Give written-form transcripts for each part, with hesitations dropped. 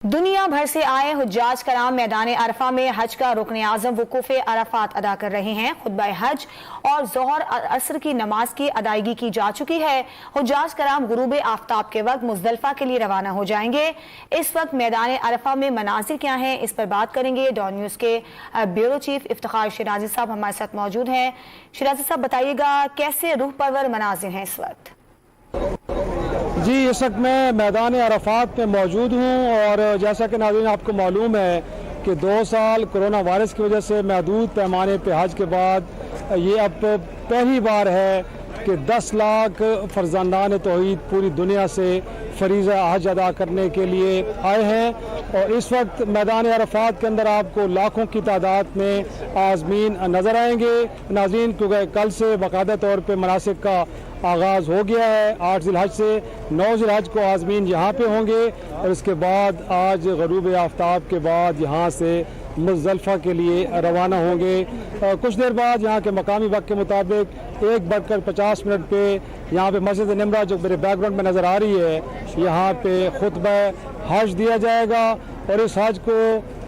दुनिया भर से आए हुज्जाज कराम मैदान अरफा में हज का रुकन आज़म वकूफ़ अरफात अदा कर रहे हैं। खुतबा हज और ज़ोहर असर की नमाज की अदायगी की जा चुकी है। हुज्जाज कराम गुरूब आफ्ताब के वक्त मुज़दलिफ़ा के लिए रवाना हो जाएंगे। इस वक्त मैदान अरफा में मनाज़िर क्या हैं, इस पर बात करेंगे। डॉन न्यूज़ के ब्यूरो चीफ इफ्तिखार शिराजी साहब हमारे साथ मौजूद हैं। शिराजी साहब बताइएगा, कैसे रूह परवर मनाज़िर हैं इस वक्त? जी, इस वक्त मैं मैदान अरफात में मौजूद हूँ और जैसा कि नाज़रीन आपको मालूम है कि 2 साल कोरोना वायरस की वजह से महदूद पैमाने पे हज के बाद ये अब पहली बार है कि 10 लाख फर्जंदान तौहीद पूरी दुनिया से फरीज़ा हज अदा करने के लिए आए हैं। और इस वक्त मैदान अरफात के अंदर आपको लाखों की तादाद में आज़मीन नज़र आएंगे नाज़रीन, क्योंकि कल से बाकायदा तौर पर मनासिक का आगाज़ हो गया है। 8 ज़िलहज से 9 ज़िलहज को आज़मीन यहाँ पे होंगे और इसके बाद आज ग़रूब आफ्ताब के बाद यहाँ से मुज़दलिफ़ा के लिए रवाना होंगे। कुछ देर बाद यहाँ के मकामी वक्त के मुताबिक 1:50 पे यहाँ पे मस्जिद निमरा जो मेरे बैकग्राउंड में नज़र आ रही है, यहाँ पे खुतबा हज दिया जाएगा। और इस हज को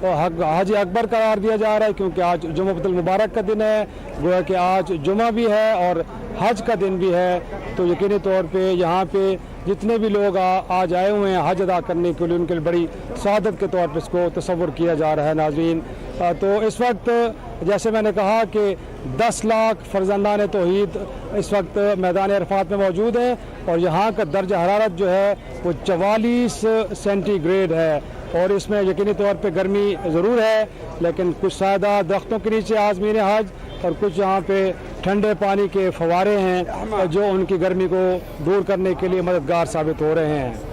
हज अकबर करार दिया जा रहा है क्योंकि आज जुम्मतुल मुबारक का दिन है, गोया कि आज जुमा भी है और हज का दिन भी है। तो यकीनी तौर पे यहाँ पे जितने भी लोग आज आए हुए हैं हज अदा करने के लिए, उनके लिए बड़ी सआदत के तौर पे इसको तसव्वुर किया जा रहा है नाज़रीन। तो इस वक्त जैसे मैंने कहा कि 10 लाख फर्जंदान तौहीद इस वक्त मैदान अरफात में मौजूद हैं और यहाँ का दर्ज हरारत जो है वो 44 सेंटीग्रेड है। और इसमें यकीनी तौर पे गर्मी ज़रूर है, लेकिन कुछ सादा दरख्तों के नीचे आज़मीन हज और कुछ यहाँ पे ठंडे पानी के फव्वारे हैं जो उनकी गर्मी को दूर करने के लिए मददगार साबित हो रहे हैं।